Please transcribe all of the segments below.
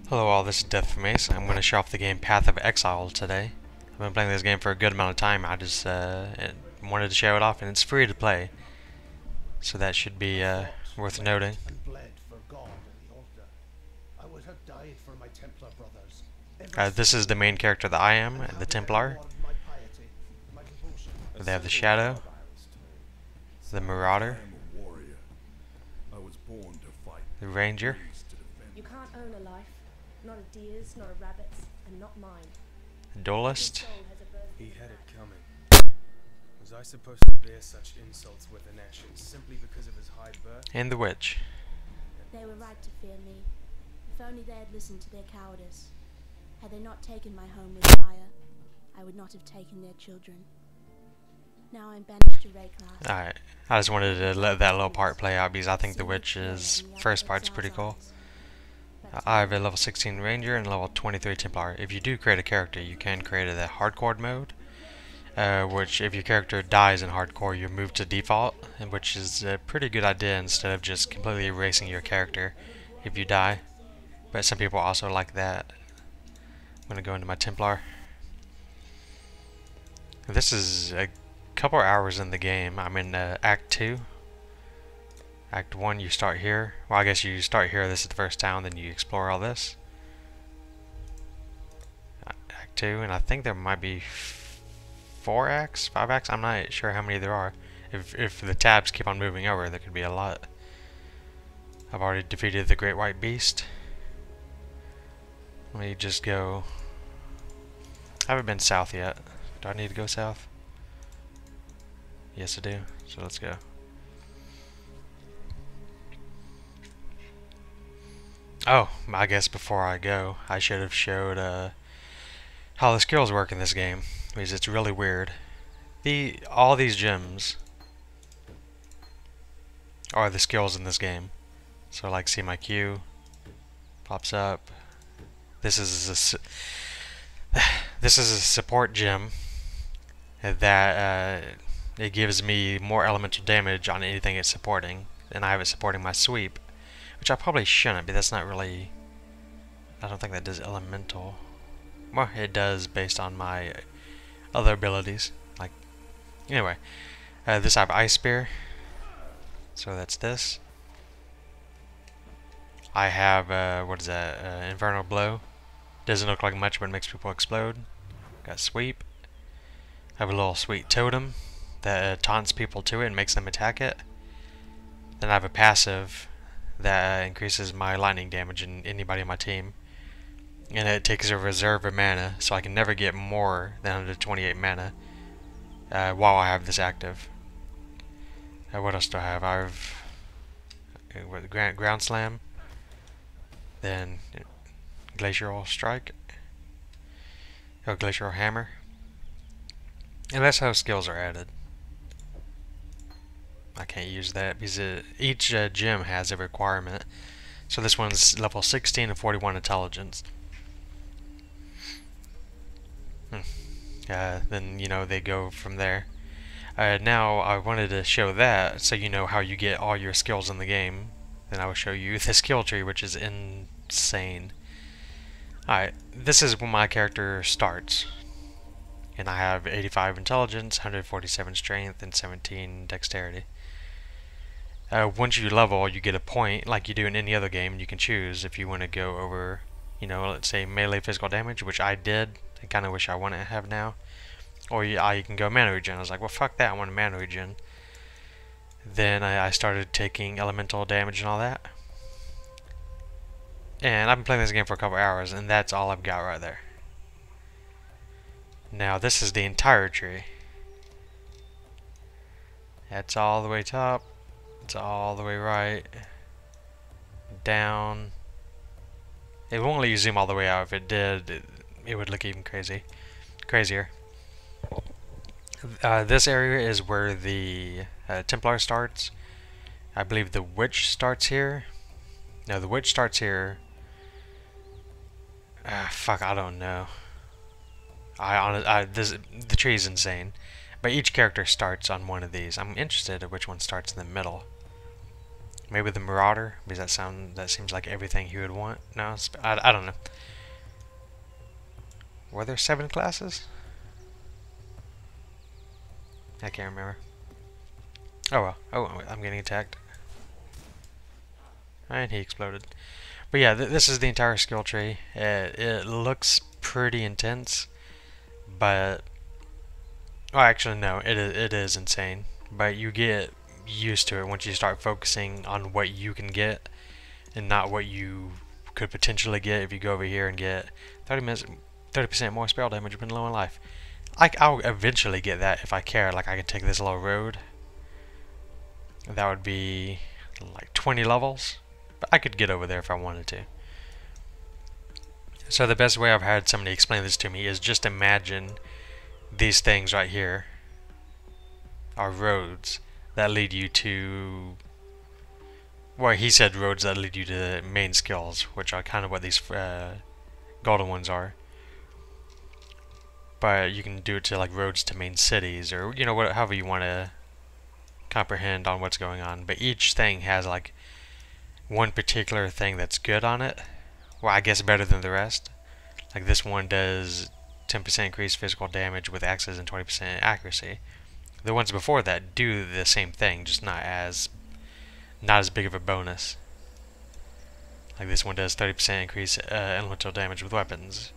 Hello all, this is deathfromace. I'm going to show off the game Path of Exile today. I've been playing this game for a good amount of time. I just wanted to show it off, and it's free to play, so that should be worth noting. This is the main character that I am, the Templar. They have the Shadow, the Marauder, the Ranger. You can't own a life, not a deer's, not a rabbit's, and not mine. Duelist. He had it coming. Was I supposed to bear such insults with an action simply because of his high birth? And the Witch. They were right to fear me. If only they had listened to their cowardice. Had they not taken my home with fire, I would not have taken their children. Now I'm banished to Rayclass. Alright, I just wanted to let that little part play out because I think the Witch's first part's pretty cool. I have a level 16 Ranger and level 23 Templar. If you do create a character, you can create it at hardcore mode, which if your character dies in hardcore, you move to default, which is a pretty good idea instead of just completely erasing your character if you die. But some people also like that. I'm going to go into my Templar. This is a couple hours in the game. I'm in Act 2. Act 1 you start here. Well, I guess you start here, this is the first town, then you explore all this. Act 2, and I think there might be 4 acts, 5 acts, I'm not sure how many there are. If the tabs keep on moving over, there could be a lot. I've already defeated the Great White Beast. Let me just go... I haven't been south yet. Do I need to go south? Yes I do, so let's go. Oh, I guess before I go, I should have showed how the skills work in this game, because it's really weird. All these gems are the skills in this game. So like, see my Q pops up. This is a support gem that it gives me more elemental damage on anything it's supporting, and I have it supporting my sweep, which I probably shouldn't, but that's not really... I don't think that does elemental. Well, it does based on my other abilities. Like, anyway, this I have Ice Spear, so that's this. I have, what is that, Infernal Blow. Doesn't look like much, but it makes people explode. Got Sweep. I have a little sweet totem that taunts people to it and makes them attack it. Then I have a passive that increases my lightning damage in anybody on my team. And it takes a reserve of mana, so I can never get more than 128 mana while I have this active. What else do I have? I have Ground Slam, then Glacial Strike, or Glacial Hammer. And that's how skills are added. I can't use that because each gem has a requirement. So this one's level 16 and 41 intelligence. Then, you know, they go from there. Now I wanted to show that so you know how you get all your skills in the game. Then I will show you the skill tree, which is insane. Alright, this is when my character starts. And I have 85 intelligence, 147 strength, and 17 dexterity. Once you level, you get a point, like you do in any other game. You can choose if you want to go over, you know, let's say melee physical damage, which I did. I kind of wish I wouldn't have now. Or you can go mana regen. I was like, well, fuck that, I want a mana regen. Then I started taking elemental damage and all that. And I've been playing this game for a couple hours, and that's all I've got right there. Now this is the entire tree. That's all the way top. It's all the way right. Down. It won't let you zoom all the way out. If it did, it would look even crazier. This area is where the Templar starts. I believe the Witch starts here. No, the Witch starts here. Fuck, I don't know. The tree is insane. But each character starts on one of these. I'm interested in which one starts in the middle. Maybe the Marauder, because that seems like everything he would want. No, I don't know. Were there 7 classes? I can't remember. Oh well. Oh, I'm getting attacked. And he exploded. But yeah, this is the entire skill tree. It looks pretty intense, but well, actually no, it is insane. But you get used to it once you start focusing on what you can get and not what you could potentially get if you go over here and get 30% more spell damage when low in life. I'll eventually get that if I care. Like I can take this little road. That would be like 20 levels. But I could get over there if I wanted to. So the best way I've had somebody explain this to me is just imagine these things right here are roads that lead you to... Well, he said roads that lead you to main skills, which are kind of what these golden ones are. But you can do it to like roads to main cities, or you know, however you want to comprehend on what's going on. But each thing has like one particular thing that's good on it. Well, I guess better than the rest. Like this one does 10% increased physical damage with axes and 20% accuracy. The ones before that do the same thing, just not as big of a bonus. Like this one does 30% increase elemental damage with weapons.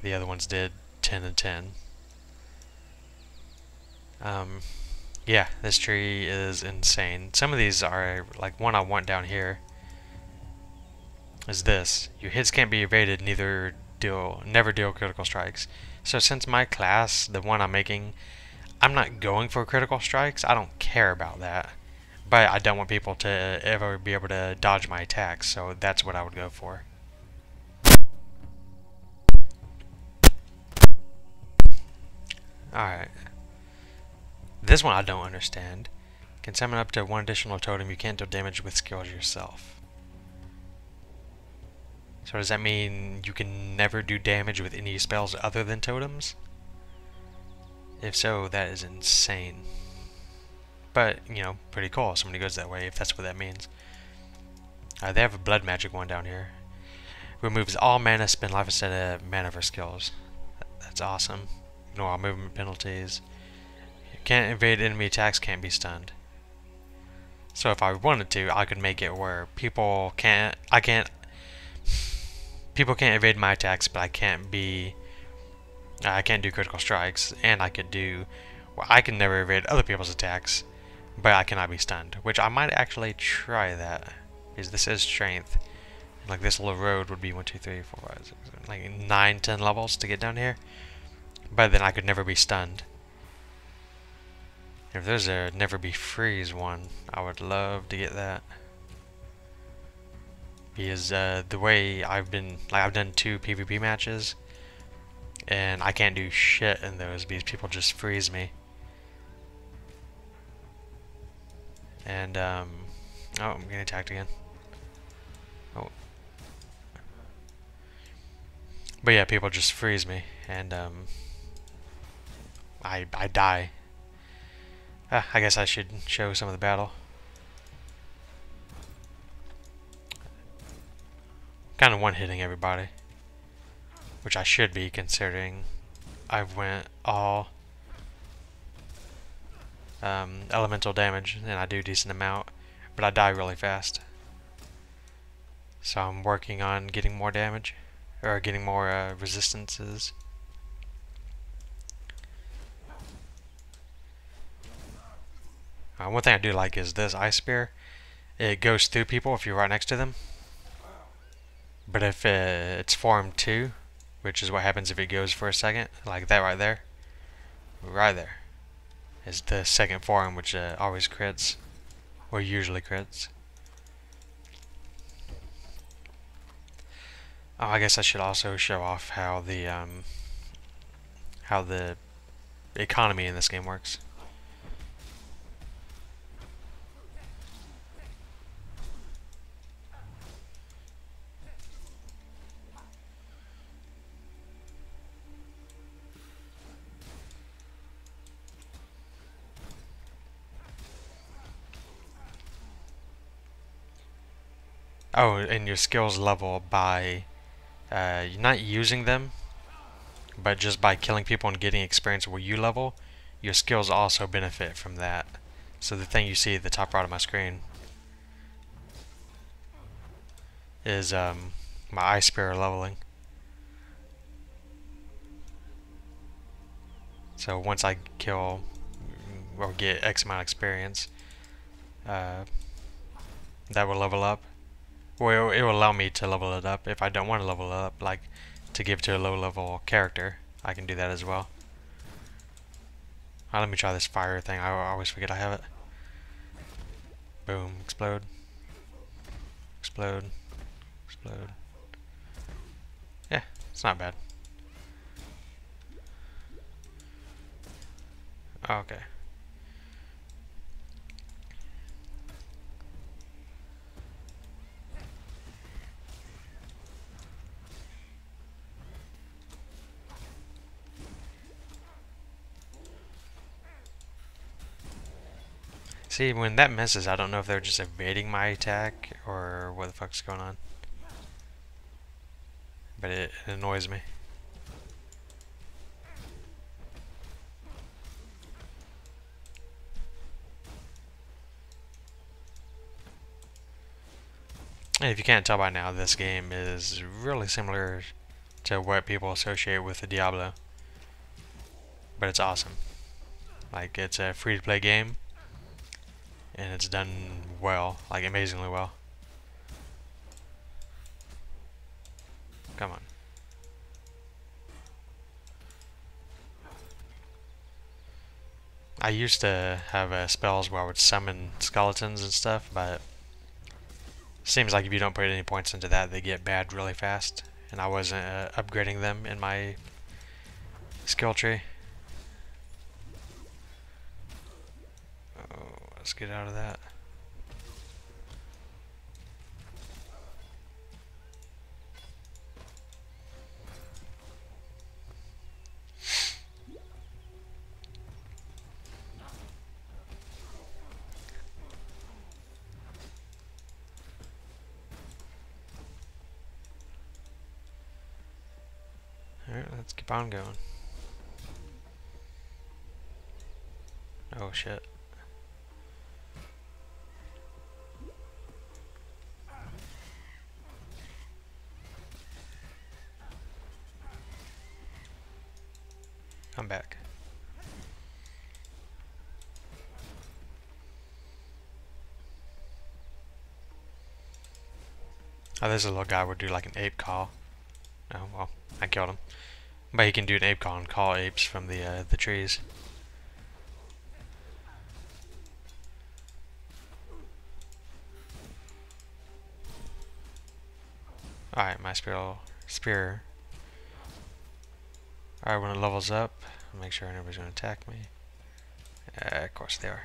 The other ones did 10 and 10. Yeah, this tree is insane. Some of these are, like one I want down here is this. Your hits can't be evaded, never deal critical strikes. So since my class, the one I'm making, I'm not going for critical strikes. I don't care about that. But I don't want people to ever be able to dodge my attacks, so that's what I would go for. Alright. This one I don't understand. Can summon up to 1 additional totem. You can't deal damage with skills yourself. So does that mean you can never do damage with any spells other than totems? If so, that is insane. But, you know, pretty cool if somebody goes that way, if that's what that means. They have a blood magic one down here. Removes all mana, spend life instead of mana for skills. That's awesome. Ignore all movement penalties. Can't evade enemy attacks, can't be stunned. So if I wanted to, I could make it where people can't evade my attacks, but I can't do critical strikes, and I could do, well, I can never evade other people's attacks, but I cannot be stunned, which I might actually try that, because this is strength. Like this little road would be 1, 2, 3, 4, 5, 6, 7, like 9, 10 levels to get down here, but then I could never be stunned. If there's a never be freeze one, I would love to get that. Because the way I've done 2 PvP matches, and I can't do shit in those because people just freeze me. And oh, I'm getting attacked again. Oh, but yeah, people just freeze me, and I die. I guess I should show some of the battle. Kind of one-hitting everybody, which I should be considering I've went all elemental damage, and I do a decent amount, but I die really fast. So I'm working on getting more damage, or getting more resistances. One thing I do like is this ice spear. It goes through people if you're right next to them. But if it's form 2, which is what happens if it goes for a second, like that right there, is the second form, which always crits, or usually crits. Oh, I guess I should also show off how the economy in this game works. Oh, and your skills level by not using them, but just by killing people and getting experience where you level, your skills also benefit from that. So the thing you see at the top right of my screen is my Ice Spear leveling. So once I kill or get X amount of experience, that will level up. Well, it will allow me to level it up. If I don't want to level it up, like to give to a low level character, I can do that as well. Let me try this fire thing. I always forget I have it. Boom, explode. Explode. Explode. Yeah, it's not bad. Okay. See, when that misses, I don't know if they're just evading my attack or what the fuck's going on. But it annoys me. And if you can't tell by now, this game is really similar to what people associate with the Diablo. But it's awesome. Like, it's a free-to-play game, and it's done well, like amazingly well. Come on. I used to have spells where I would summon skeletons and stuff, but it seems like if you don't put any points into that, they get bad really fast. And I wasn't upgrading them in my skill tree. Oh, let's get out of that. Alright, let's keep on going. Oh shit. I'm back. Oh, there's a little guy would do like an ape call. Oh, well, I killed him. But he can do an ape call and call apes from the trees. Alright, my spear. Alright, when it levels up, I'll make sure nobody's going to attack me. Of course they are.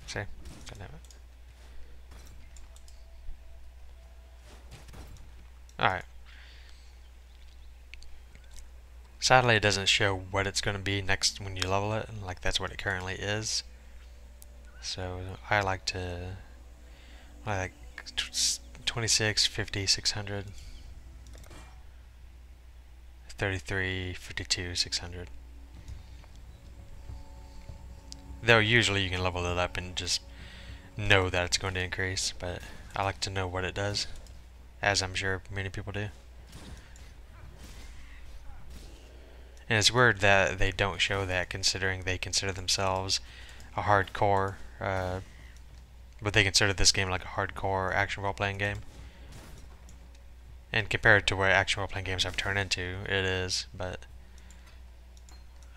See? Goddammit. Alright. Sadly, it doesn't show what it's going to be next when you level it. Like, that's what it currently is. So, I like 26, 50, 600. 33, 52, 600. Though usually you can level it up and just know that it's going to increase, but I like to know what it does, as I'm sure many people do. And it's weird that they don't show that, considering they consider themselves a hardcore, but they consider this game like a hardcore action role-playing game. And compared to what action role-playing games have turned into, it is, but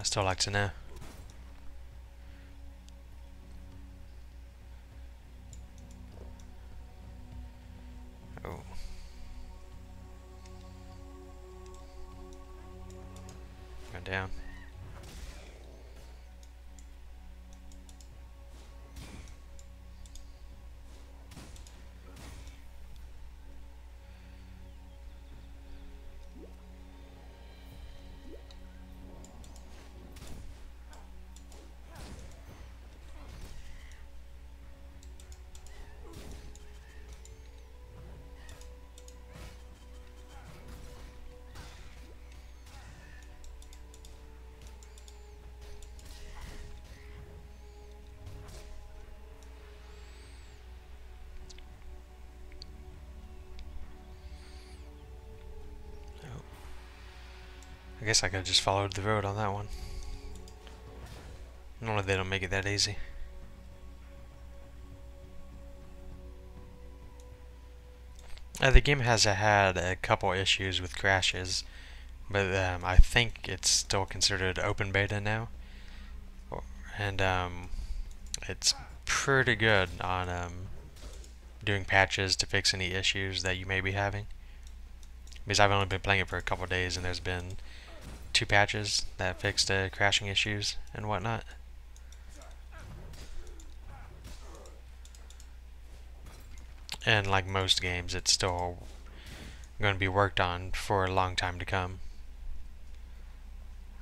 I still like to know. Oh. Go down. I guess I could have just followed the road on that one. Normally they don't make it that easy. The game has had a couple issues with crashes, but I think it's still considered open beta now, and it's pretty good on doing patches to fix any issues that you may be having. Because I've only been playing it for a couple days, and there's been 2 patches that fixed crashing issues and whatnot. And like most games, it's still going to be worked on for a long time to come.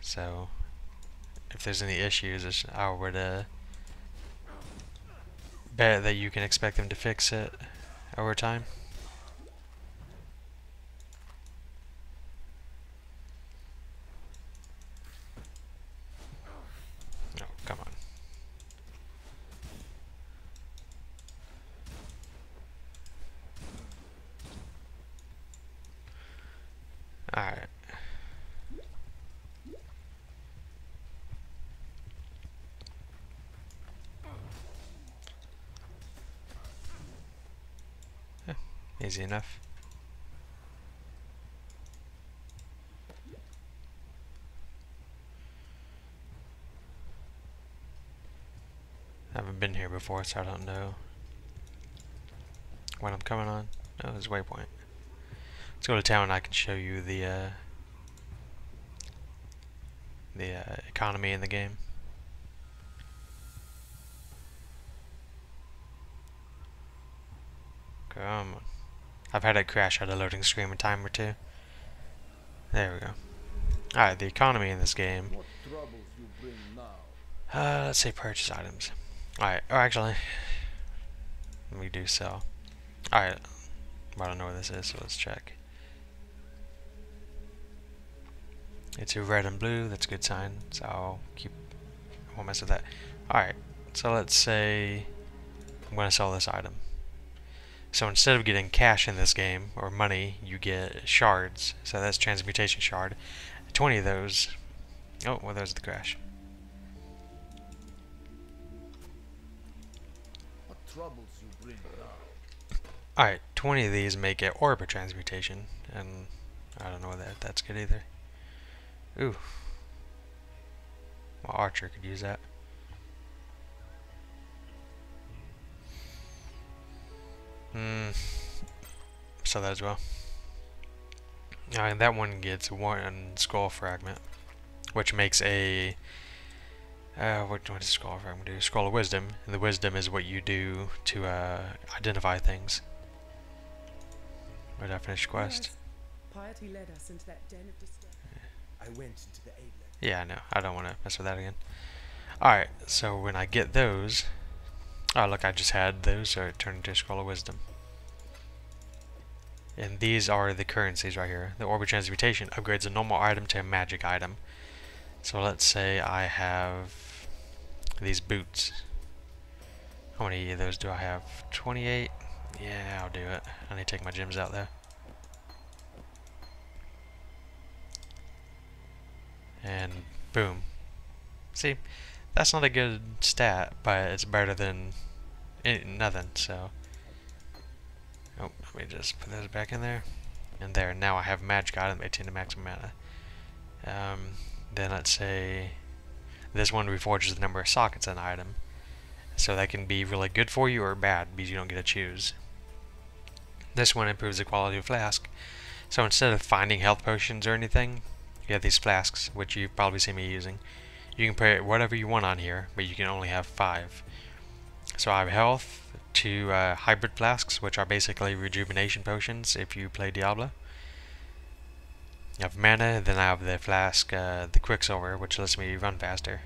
So, if there's any issues, I would bet that you can expect them to fix it over time. Oh, come on. Alright. Easy enough. I haven't been here before, so I don't know what I'm coming on. Oh, there's a waypoint. Let's go to town and I can show you the economy in the game. Come on. I've had it crash at a loading screen a time or two. There we go. Alright, the economy in this game. What troubles you bring now? Let's say purchase items. Alright, or actually, we do sell. Alright, I don't know what this is, so let's check. It's a red and blue, that's a good sign, so I won't mess with that. Alright, so let's say I'm going to sell this item. So instead of getting cash in this game, or money, you get shards. So that's transmutation shard. 20 of those. Oh, well, there's the crash. What troubles you bring now? Alright, 20 of these make it orb transmutation, and I don't know whether that's good either. Ooh. My archer could use that. So that as well. And that one gets 1 skull fragment, which makes a what does skull fragment do? Scroll of wisdom, and the wisdom is what you do to identify things. Where did I finish quest? Yes. Piety led us into that den of despair. I went into the aid lab. Yeah, no, I don't want to mess with that again. Alright, so when I get those, oh look, I just had those, so it turned into a scroll of wisdom. And these are the currencies right here. The orb of transmutation upgrades a normal item to a magic item. So let's say I have these boots. How many of those do I have? 28? Yeah, I'll do it. I need to take my gems out though. And boom. See, that's not a good stat, but it's better than nothing, so. Oh, let me just put those back in there. And there, now I have magic item 18 to maximum mana. Then let's say this one reforges the number of sockets in an item. So that can be really good for you or bad because you don't get to choose. This one improves the quality of flask. So instead of finding health potions or anything, you have these flasks, which you've probably seen me using. You can put whatever you want on here, but you can only have 5. So I have health, 2 hybrid flasks, which are basically rejuvenation potions if you play Diablo. You have mana, then I have the flask, the Quicksilver, which lets me run faster.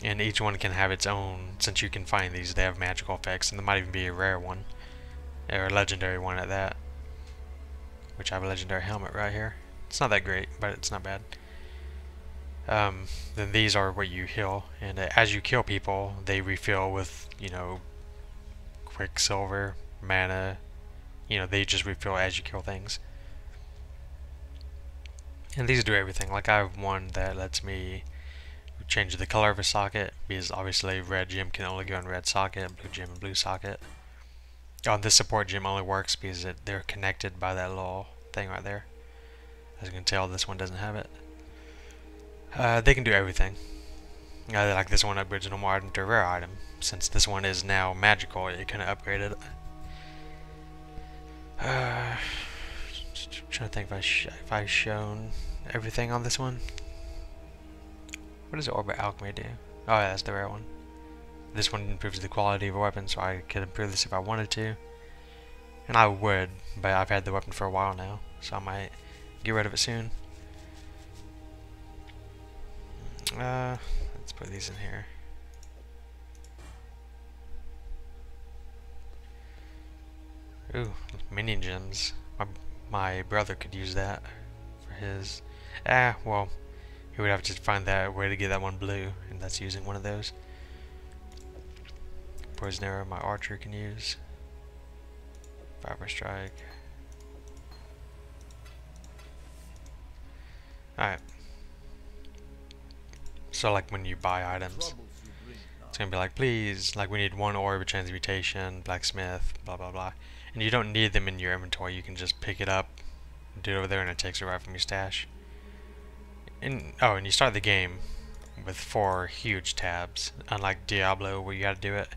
And each one can have its own, since you can find these, they have magical effects, and there might even be a rare one, or a legendary one at that. Which I have a legendary helmet right here. It's not that great, but it's not bad. Then these are what you heal, and as you kill people, they refill with, you know, Quicksilver, mana, you know, they just refill as you kill things. And these do everything. Like I have one that lets me change the color of a socket, because obviously red gem can only go in red socket, blue gem in blue socket. Oh, this support gem only works because they're connected by that little thing right there. As you can tell, this one doesn't have it. They can do everything. Like this one upgrades a normal item to a rare item. Since this one is now magical, it can upgrade it. Trying to think if I've shown everything on this one. What does Orbit Alchemy do? Oh yeah, that's the rare one. This one improves the quality of a weapon, so I could improve this if I wanted to. And I would, but I've had the weapon for a while now, so I might get rid of it soon. Let's put these in here. Ooh, minion gems. My brother could use that for his. Well, he would have to find that way to get that one blue, and that's using one of those. Poison arrow, my archer can use. Fiber strike. Alright. So like when you buy items, it's gonna be like, please, like we need one orb of transmutation, blacksmith, blah blah blah. And you don't need them in your inventory, you can just pick it up, do it over there, and it takes it right from your stash. And you start the game with 4 huge tabs, unlike Diablo where you gotta do it.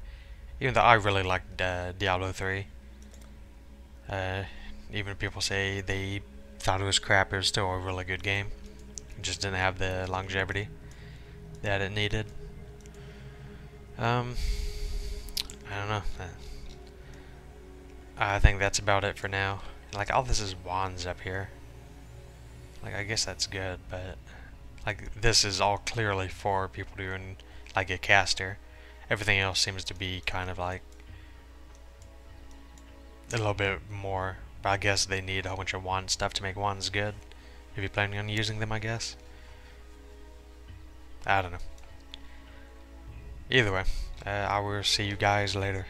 Even though I really liked Diablo 3. Even if people say they thought it was crap, it was still a really good game. It just didn't have the longevity that it needed. I don't know. I think that's about it for now. Like all this is wands up here. Like I guess that's good, but like this is all clearly for people doing like a caster. Everything else seems to be kind of like a little bit more, but I guess they need a whole bunch of wand stuff to make wands good. If you're planning on using them, I guess. I don't know. Either way, I will see you guys later.